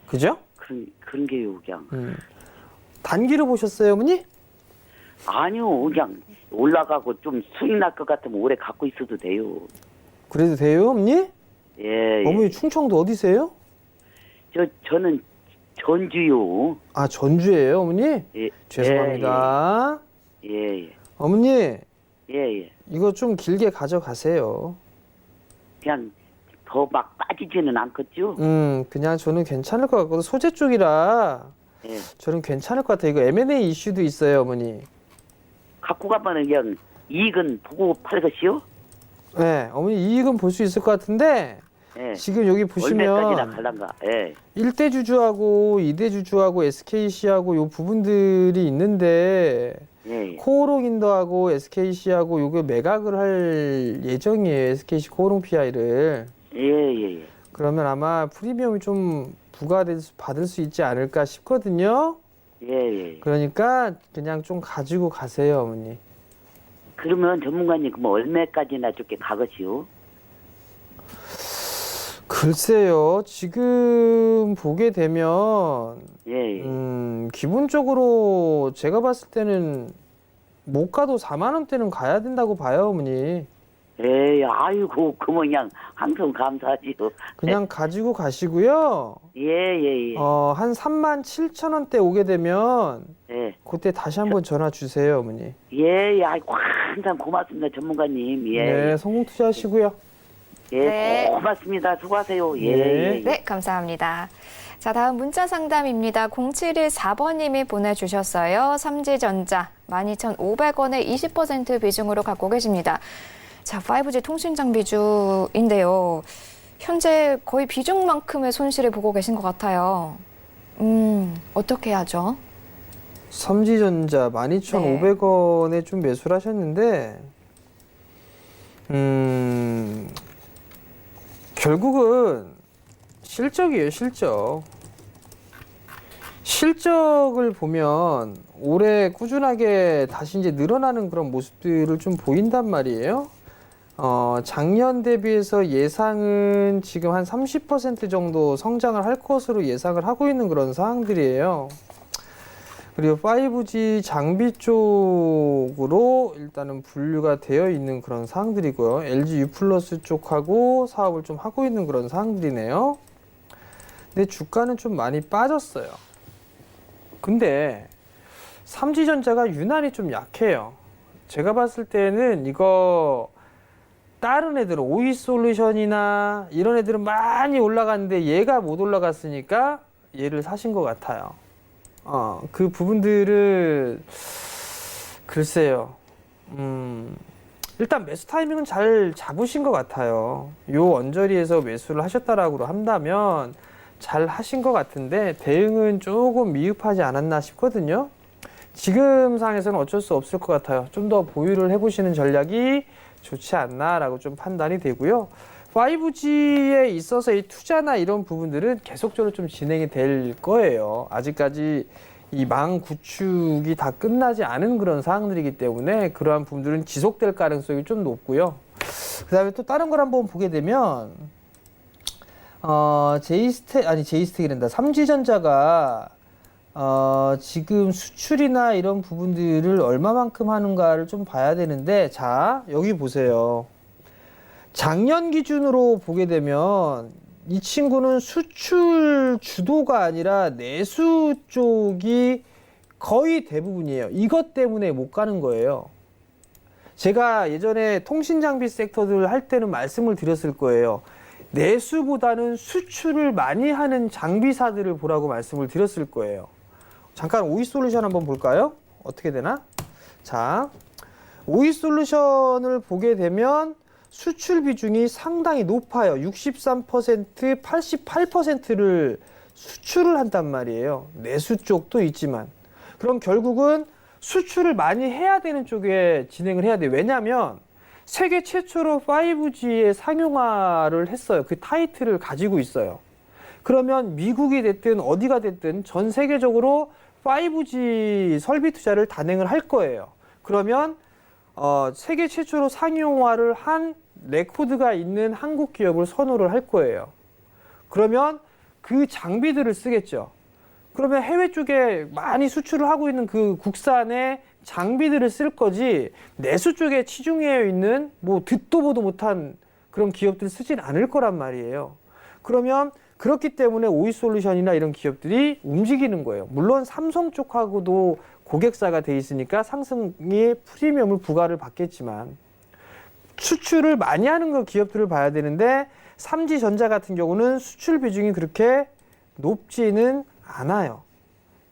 그죠? 그런 게요, 그냥. 단기로 보셨어요, 어머니? 아니요, 그냥 올라가고 좀 수익 날 것 같으면 오래 갖고 있어도 돼요. 그래도 돼요, 어머니? 예. 어머니 충청도 어디세요? 저는 전주요. 아, 전주예요, 어머니? 예. 죄송합니다. 예. 어머니, 예. 이거 좀 길게 가져가세요. 그냥 더 막 빠지지는 않겠죠? 그냥 저는 괜찮을 것 같거든. 소재 쪽이라 예. 저는 괜찮을 것 같아요. 이거 M&A 이슈도 있어요, 어머니. 갖고 가면은 그냥 이익은 보고 팔것이요? 네, 어머니 이익은 볼 수 있을 것 같은데 예. 지금 여기 얼마까지나 보시면 갈란가? 예. 1대 주주하고 2대 주주하고 SKC하고 요 부분들이 있는데 예. 코오롱인더하고 SKC하고 요거 매각을 할 예정이에요. SKC 코오롱 PI를. 예. 그러면 아마 프리미엄이 좀 받을 수 있지 않을까 싶거든요. 예. 그러니까 그냥 좀 가지고 가세요, 어머니. 그러면 전문가님 그럼 얼마까지나 좋게 가것이요? 글쎄요, 지금 보게 되면 예. 기본적으로 제가 봤을 때는 못 가도 4만 원대는 가야 된다고 봐요, 어머니. 예. 아이고 그 모양 항상 감사하지요. 그냥 가지고 가시고요. 예. 한 3만 7천 원대 오게 되면 예. 그때 다시 한번 전화 주세요, 어머니. 예. 아이고 항상 고맙습니다 전문가님. 예. 네, 성공 투자하시고요. 예. 네. 고맙습니다. 수고하세요. 예. 네. 네, 감사합니다. 자, 다음 문자 상담입니다. 0714번님이 보내주셨어요. 삼지전자 12,500원에 20% 비중으로 갖고 계십니다. 자, 5G 통신 장비주인데요. 현재 거의 비중만큼의 손실을 보고 계신 것 같아요. 어떻게 하죠? 삼지전자 12,500원에 좀 매수를 하셨는데 결국은 실적이에요, 실적. 실적을 보면 올해 꾸준하게 다시 이제 늘어나는 그런 모습들을 좀 보인단 말이에요. 작년 대비해서 예상은 지금 한 30% 정도 성장을 할 것으로 예상을 하고 있는 그런 상황들이에요. 그리고 5G 장비 쪽으로 일단은 분류가 되어 있는 그런 상황들이고요. LG U+ 쪽하고 사업을 좀 하고 있는 그런 상황들이네요. 근데 주가는 좀 많이 빠졌어요. 근데 삼지전자가 유난히 좀 약해요. 제가 봤을 때는 이거 다른 애들 오이솔루션이나 이런 애들은 많이 올라갔는데 얘가 못 올라갔으니까 얘를 사신 것 같아요. 그 부분들을 글쎄요. 일단 매수 타이밍은 잘 잡으신 것 같아요. 요 언저리에서 매수를 하셨다라고 한다면 잘 하신 것 같은데 대응은 조금 미흡하지 않았나 싶거든요. 지금 상에서는 어쩔 수 없을 것 같아요. 좀 더 보유를 해보시는 전략이 좋지 않나라고 좀 판단이 되고요. 5G에 있어서 이 투자나 이런 부분들은 계속적으로 좀 진행이 될 거예요. 아직까지 이 망 구축이 다 끝나지 않은 그런 상황들이기 때문에 그러한 부분들은 지속될 가능성이 좀 높고요. 그 다음에 또 다른 걸 한번 보게 되면 제이스텍이란다. 삼지전자가 지금 수출이나 이런 부분들을 얼마만큼 하는가를 좀 봐야 되는데, 자, 여기 보세요. 작년 기준으로 보게 되면 이 친구는 수출 주도가 아니라 내수 쪽이 거의 대부분이에요. 이것 때문에 못 가는 거예요. 제가 예전에 통신장비 섹터들 할 때는 말씀을 드렸을 거예요. 내수보다는 수출을 많이 하는 장비사들을 보라고 말씀을 드렸을 거예요. 잠깐 오이솔루션 한번 볼까요? 어떻게 되나? 자, 오이솔루션을 보게 되면 수출 비중이 상당히 높아요. 63%, 88%를 수출을 한단 말이에요. 내수 쪽도 있지만. 그럼 결국은 수출을 많이 해야 되는 쪽에 진행을 해야 돼요. 왜냐하면 세계 최초로 5G의 상용화를 했어요. 그 타이틀을 가지고 있어요. 그러면 미국이 됐든 어디가 됐든 전 세계적으로 5G 설비 투자를 단행을 할 거예요. 그러면 세계 최초로 상용화를 한 레코드가 있는 한국 기업을 선호를 할 거예요. 그러면 그 장비들을 쓰겠죠. 그러면 해외 쪽에 많이 수출을 하고 있는 그 국산의 장비들을 쓸 거지 내수 쪽에 치중해 있는 뭐 듣도 보도 못한 그런 기업들 쓰진 않을 거란 말이에요. 그러면 그렇기 때문에 오이솔루션이나 이런 기업들이 움직이는 거예요. 물론 삼성 쪽하고도 고객사가 돼 있으니까 상승의 프리미엄을 부과를 받겠지만 수출을 많이 하는 그 기업들을 봐야 되는데 삼지전자 같은 경우는 수출 비중이 그렇게 높지는 않아요.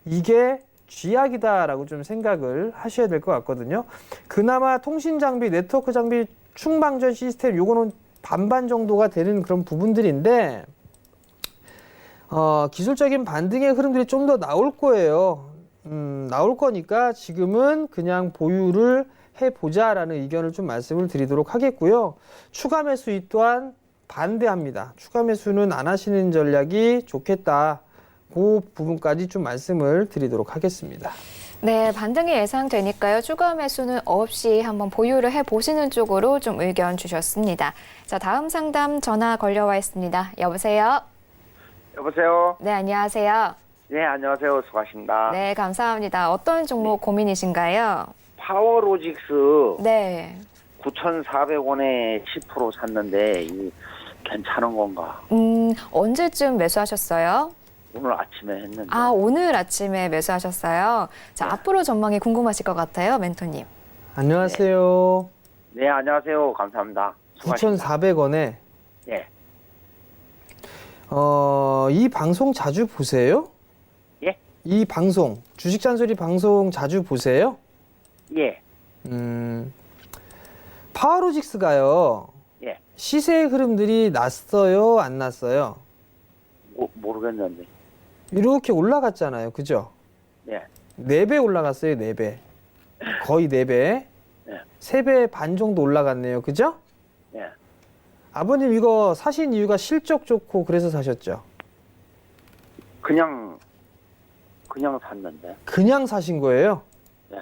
이게 쥐약이다라고 좀 생각을 하셔야 될 것 같거든요. 그나마 통신장비, 네트워크 장비, 충방전 시스템 요거는 반반 정도가 되는 그런 부분들인데 기술적인 반등의 흐름들이 좀 더 나올 거예요. 나올 거니까 지금은 그냥 보유를 해보자라는 의견을 좀 말씀을 드리도록 하겠고요. 추가 매수 또한 반대합니다. 추가 매수는 안 하시는 전략이 좋겠다. 그 부분까지 좀 말씀을 드리도록 하겠습니다. 네, 반등이 예상되니까요. 추가 매수는 없이 한번 보유를 해보시는 쪽으로 좀 의견 주셨습니다. 자, 다음 상담 전화 걸려와 있습니다. 여보세요? 여보세요? 네, 안녕하세요. 네, 안녕하세요. 수고하십니다. 네, 감사합니다. 어떤 종목 고민이신가요? 파워로직스 네. 9,400원에 10% 샀는데 이 괜찮은 건가? 언제쯤 매수하셨어요? 오늘 아침에 했는데. 아, 오늘 아침에 매수하셨어요. 자, 앞으로 전망이 궁금하실 것 같아요, 멘토님. 안녕하세요. 네, 안녕하세요. 감사합니다. 수고하십니다. 9,400원에 예. 이 방송 자주 보세요? 예? 이 방송, 주식 잔소리 방송 자주 보세요? 예. 파워로직스가요. 예. 시세의 흐름들이 났어요, 안 났어요? 모르겠는데. 이렇게 올라갔잖아요. 그죠? 예. 4배 올라갔어요, 4배. 거의 4배. 예. 3배 반 정도 올라갔네요. 그죠? 예. 아버님 이거 사신 이유가 실적 좋고 그래서 사셨죠? 그냥 샀는데. 그냥 사신 거예요? 예.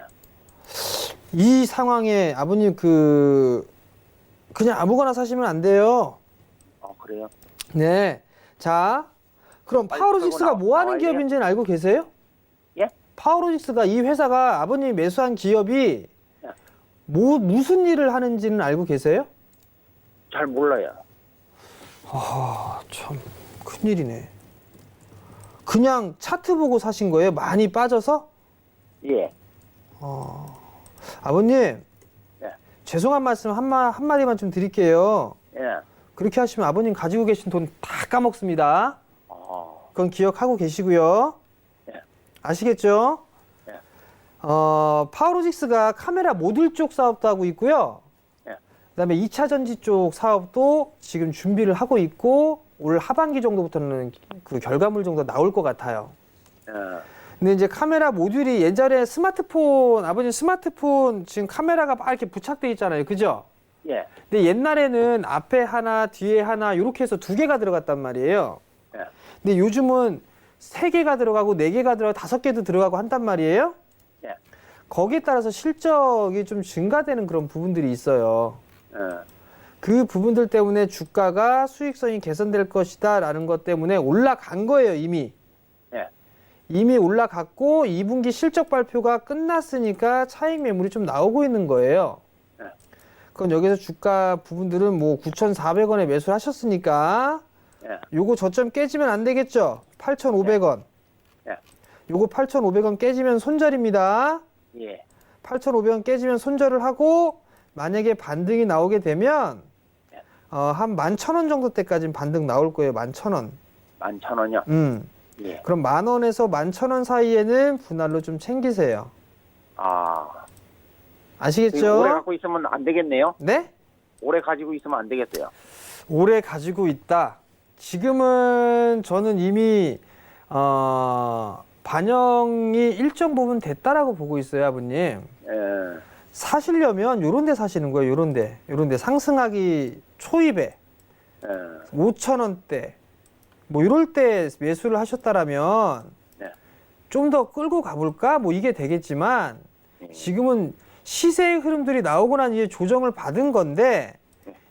이 상황에 아버님 그냥 아무거나 사시면 안 돼요. 그래요? 네. 자, 그럼 빨리 파워로직스가 털고 뭐 하는 나와야 돼요? 기업인지는 알고 계세요? 예? 파워로직스가 이 회사가 아버님이 매수한 기업이 예. 무슨 일을 하는지는 알고 계세요? 잘 몰라요. 참 큰일이네. 그냥 차트 보고 사신 거예요? 많이 빠져서? 예. 아버님, 죄송한 말씀 한마디만 좀 드릴게요. 예. 그렇게 하시면 아버님 가지고 계신 돈 다 까먹습니다. 그건 기억하고 계시고요. 예. 아시겠죠? 예. 파워로직스가 카메라 모듈 쪽 사업도 하고 있고요. 예. 그다음에 2차 전지 쪽 사업도 지금 준비를 하고 있고 올 하반기 정도부터는 그 결과물 정도 나올 것 같아요. 예. 근데 이제 카메라 모듈이 예전에 스마트폰, 아버님 스마트폰 지금 카메라가 막 이렇게 부착돼 있잖아요. 그죠? 예. 근데 옛날에는 앞에 하나, 뒤에 하나 이렇게 해서 2개가 들어갔단 말이에요. 예. 근데 요즘은 3개가 들어가고 4개가 들어가고 5개도 들어가고 한단 말이에요. 예. 거기에 따라서 실적이 좀 증가되는 그런 부분들이 있어요. 예. 그 부분들 때문에 주가가 수익성이 개선될 것이다라는 것 때문에 올라간 거예요, 이미. 예. 이미 올라갔고 2분기 실적 발표가 끝났으니까 차익 매물이 좀 나오고 있는 거예요. 예. 그건 여기서 주가 부분들은 뭐 9,400원에 매수를 하셨으니까 예. 요거 저점 깨지면 안 되겠죠? 8,500원. 예. 요거 8,500원 깨지면 손절입니다. 예. 8,500원 깨지면 손절을 하고 만약에 반등이 나오게 되면 한 11,000원 정도 때까지는 반등 나올 거예요. 11,000원. 11,000원이요? 예. 그럼 10,000원에서 11,000원 사이에는 분할로 좀 챙기세요. 아. 아시겠죠? 오래 갖고 있으면 안 되겠네요? 네? 오래 가지고 있으면 안 되겠어요? 오래 가지고 있다. 지금은 저는 이미 반영이 일정 부분 됐다라고 보고 있어요, 아버님. 예. 사시려면 요런 데 사시는 거예요, 요런 데 상승하기 초입에 예. 5,000원대 뭐 이럴 때 매수를 하셨다라면 네. 좀 더 끌고 가볼까? 뭐 이게 되겠지만 예. 지금은 시세의 흐름들이 나오고 난 이후에 조정을 받은 건데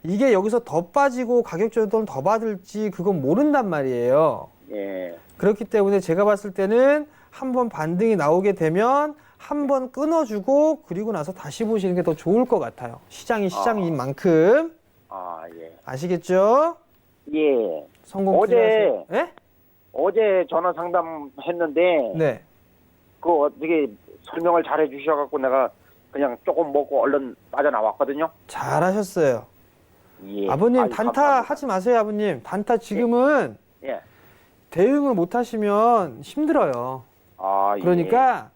이게 여기서 더 빠지고 가격 조정을 더 받을지 그건 모른단 말이에요. 예. 그렇기 때문에 제가 봤을 때는 한번 반등이 나오게 되면 한번 끊어주고 그리고 나서 다시 보시는 게 더 좋을 것 같아요. 시장이 시장인 만큼. 아, 예. 아시겠죠? 예. 성공 어제 투자하세요. 예? 어제 전화 상담했는데 네. 그 어떻게 설명을 잘 해주셔갖고 내가 그냥 조금 먹고 얼른 빠져나왔거든요. 잘하셨어요. 예. 아버님 아유, 단타 감사합니다. 하지 마세요, 아버님. 단타 지금은 예. 대응을 못 하시면 힘들어요. 아, 예. 그러니까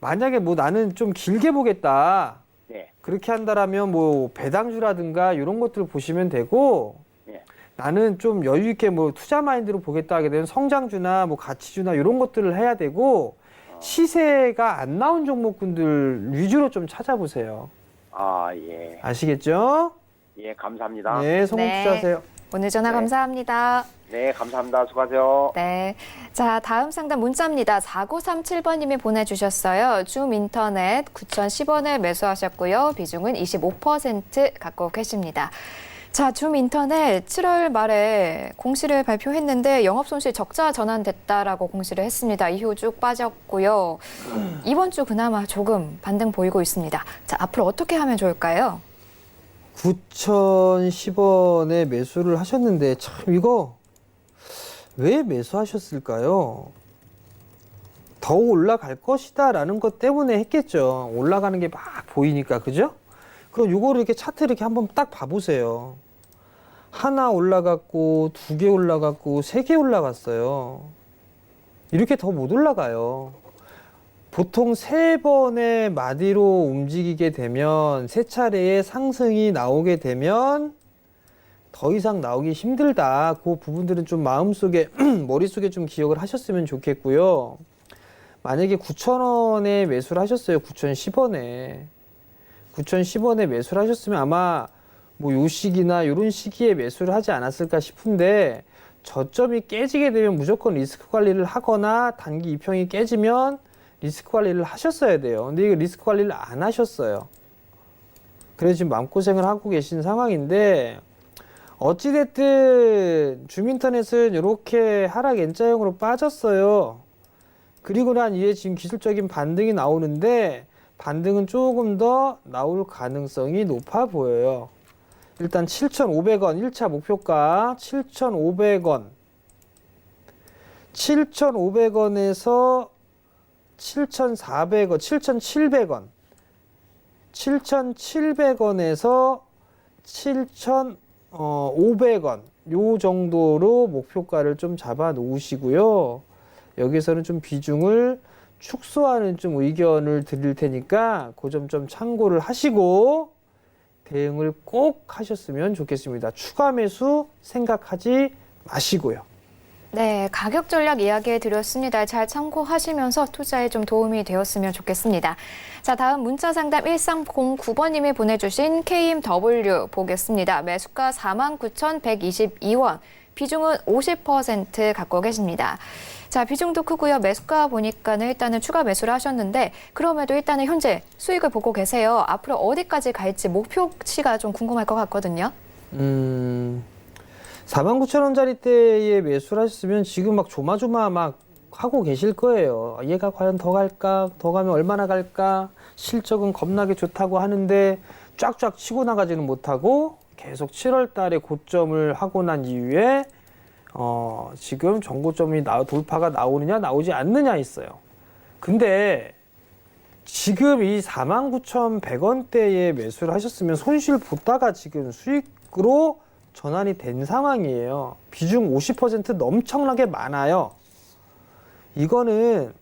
만약에 뭐 나는 좀 길게 보겠다. 예. 그렇게 한다라면 뭐 배당주라든가 이런 것들을 보시면 되고 예. 나는 좀 여유 있게 뭐 투자 마인드로 보겠다 하게 되면 성장주나 뭐 가치주나 이런 것들을 해야 되고 시세가 안 나온 종목군들 위주로 좀 찾아보세요. 아, 예. 아시겠죠? 예, 감사합니다. 네, 성공 네. 투자하세요. 오늘 전화 네. 감사합니다. 네, 감사합니다. 수고하세요. 네. 자, 다음 상담 문자입니다. 4937번님이 보내주셨어요. 줌 인터넷 9,010원에 매수하셨고요. 비중은 25% 갖고 계십니다. 자, 줌 인터넷 7월 말에 공시를 발표했는데 영업 손실 적자 전환됐다라고 공시를 했습니다. 이후 쭉 빠졌고요. 이번 주 그나마 조금 반등 보이고 있습니다. 자, 앞으로 어떻게 하면 좋을까요? 9,010원에 매수를 하셨는데 참 이거 왜 매수하셨을까요? 더 올라갈 것이다 라는 것 때문에 했겠죠. 올라가는 게 막 보이니까, 그죠? 그럼 요거를 이렇게 차트 이렇게 한번 딱 봐보세요. 하나 올라갔고 2개 올라갔고 3개 올라갔어요. 이렇게 더 못 올라가요. 보통 3번의 마디로 움직이게 되면 3차례의 상승이 나오게 되면 더 이상 나오기 힘들다. 그 부분들은 좀 마음속에 머릿속에 좀 기억을 하셨으면 좋겠고요. 만약에 9,000원에 매수를 하셨어요. 9,010원에 9,010원에 매수를 하셨으면 아마 뭐 요 시기나 요런 시기에 매수를 하지 않았을까 싶은데 저점이 깨지게 되면 무조건 리스크 관리를 하거나 단기 이평이 깨지면 리스크 관리를 하셨어야 돼요. 근데 이거 리스크 관리를 안 하셨어요. 그래서 지금 마음고생을 하고 계신 상황인데 어찌됐든 줌인터넷은 이렇게 하락 N자형으로 빠졌어요. 그리고 난 이후에 지금 기술적인 반등이 나오는데 반등은 조금 더 나올 가능성이 높아 보여요. 일단 7,500원 1차 목표가 7,500원 7,500원에서 7,400원 7,700원 7,700원에서 7,500원 요 정도로 목표가를 좀 잡아 놓으시고요. 여기서는 좀 비중을 축소하는 좀 의견을 드릴 테니까 그 점 좀 참고를 하시고 대응을 꼭 하셨으면 좋겠습니다. 추가 매수 생각하지 마시고요. 네, 가격 전략 이야기해 드렸습니다. 잘 참고하시면서 투자에 좀 도움이 되었으면 좋겠습니다. 자, 다음 문자 상담 1309번님이 보내주신 KMW 보겠습니다. 매수가 49,122원, 비중은 50% 갖고 계십니다. 자, 비중도 크고요. 매수가 보니까는 일단은 추가 매수를 하셨는데 그럼에도 일단은 현재 수익을 보고 계세요. 앞으로 어디까지 갈지 목표치가 좀 궁금할 것 같거든요. 49,000원짜리대에 매수를 하셨으면 지금 막 조마조마 막 하고 계실 거예요. 얘가 과연 더 갈까? 더 가면 얼마나 갈까? 실적은 겁나게 좋다고 하는데 쫙쫙 치고 나가지는 못하고 계속 7월 달에 고점을 하고 난 이후에 지금 전고점이 돌파가 나오느냐 나오지 않느냐 있어요. 근데 지금 이 49,100원대에 매수를 하셨으면 손실 보다가 지금 수익으로 전환이 된 상황이에요. 비중 50% 엄청나게 많아요. 이거는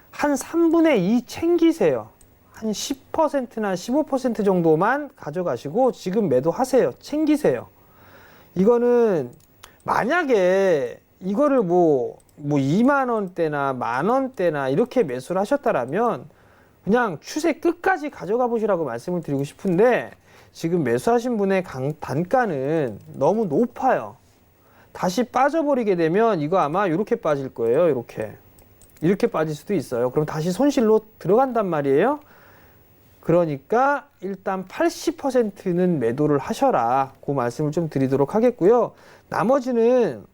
한 3분의 2 챙기세요. 한 10%나 15% 정도만 가져가시고 지금 매도하세요. 챙기세요. 이거는 만약에 이거를 뭐 2만 원대나 만 원대나 이렇게 매수를 하셨다라면 그냥 추세 끝까지 가져가 보시라고 말씀을 드리고 싶은데 지금 매수하신 분의 단가는 너무 높아요. 다시 빠져버리게 되면 이거 아마 이렇게 빠질 거예요. 이렇게 빠질 수도 있어요. 그럼 다시 손실로 들어간단 말이에요. 그러니까 일단 80%는 매도를 하셔라. 그 말씀을 좀 드리도록 하겠고요. 나머지는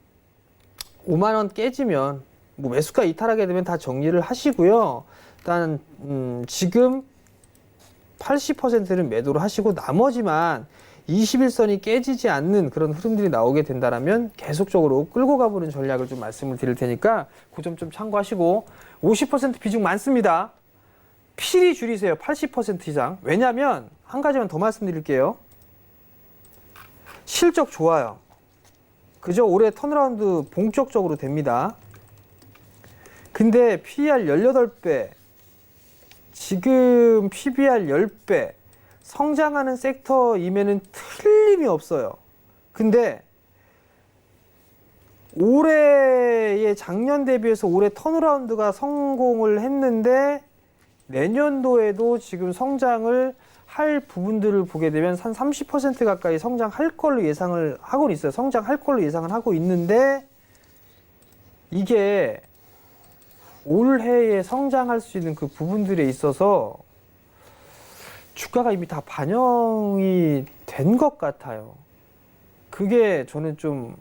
5만 원 깨지면 뭐 매수가 이탈하게 되면 다 정리를 하시고요. 일단 지금 80%는 매도를 하시고 나머지만 21선이 깨지지 않는 그런 흐름들이 나오게 된다면 계속적으로 끌고 가보는 전략을 좀 말씀을 드릴 테니까 그 점 좀 참고하시고 50% 비중 많습니다. 필히 줄이세요. 80% 이상. 왜냐하면 한 가지만 더 말씀드릴게요. 실적 좋아요. 그죠? 올해 턴어라운드 본격적으로 됩니다. 근데 PER 18배, 지금 PBR 10배, 성장하는 섹터임에는 틀림이 없어요. 근데 올해의 작년 대비해서 올해 턴어라운드가 성공을 했는데 내년도에도 지금 성장을 할 부분들을 보게 되면 한 30% 가까이 성장할 걸로 예상을 하고 있어요. 성장할 걸로 예상을 하고 있는데 이게 올해에 성장할 수 있는 그 부분들에 있어서 주가가 이미 다 반영이 된 것 같아요. 그게 저는 좀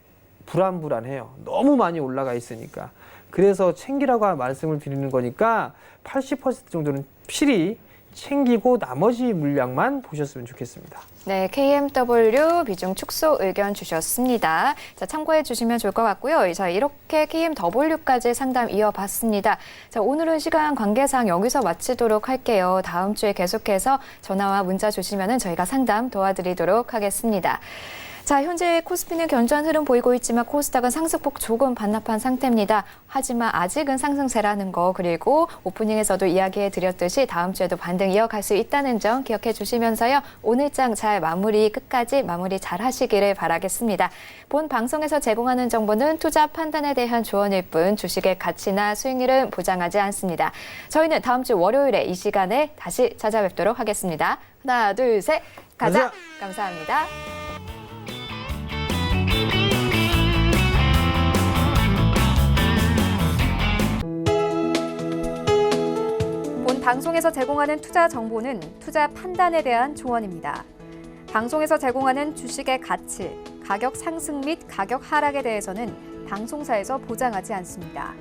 불안해요. 너무 많이 올라가 있으니까. 그래서 챙기라고 말씀을 드리는 거니까 80% 정도는 필히 챙기고 나머지 물량만 보셨으면 좋겠습니다. 네, KMW 비중 축소 의견 주셨습니다. 자, 참고해 주시면 좋을 것 같고요. 자, 이렇게 KMW까지 상담 이어봤습니다. 자, 오늘은 시간 관계상 여기서 마치도록 할게요. 다음 주에 계속해서 전화와 문자 주시면 저희가 상담 도와드리도록 하겠습니다. 자, 현재 코스피는 견조한 흐름 보이고 있지만 코스닥은 상승폭 조금 반납한 상태입니다. 하지만 아직은 상승세라는 거, 그리고 오프닝에서도 이야기해 드렸듯이 다음 주에도 반등 이어갈 수 있다는 점 기억해 주시면서요. 오늘장 잘 끝까지 마무리 잘 하시기를 바라겠습니다. 본 방송에서 제공하는 정보는 투자 판단에 대한 조언일 뿐 주식의 가치나 수익률은 보장하지 않습니다. 저희는 다음 주 월요일에 이 시간에 다시 찾아뵙도록 하겠습니다. 하나, 둘, 셋, 가자! 감사합니다. 본 방송에서 제공하는 투자 정보는 투자 판단에 대한 조언입니다. 방송에서 제공하는 주식의 가치, 가격 상승 및 가격 하락에 대해서는 방송사에서 보장하지 않습니다.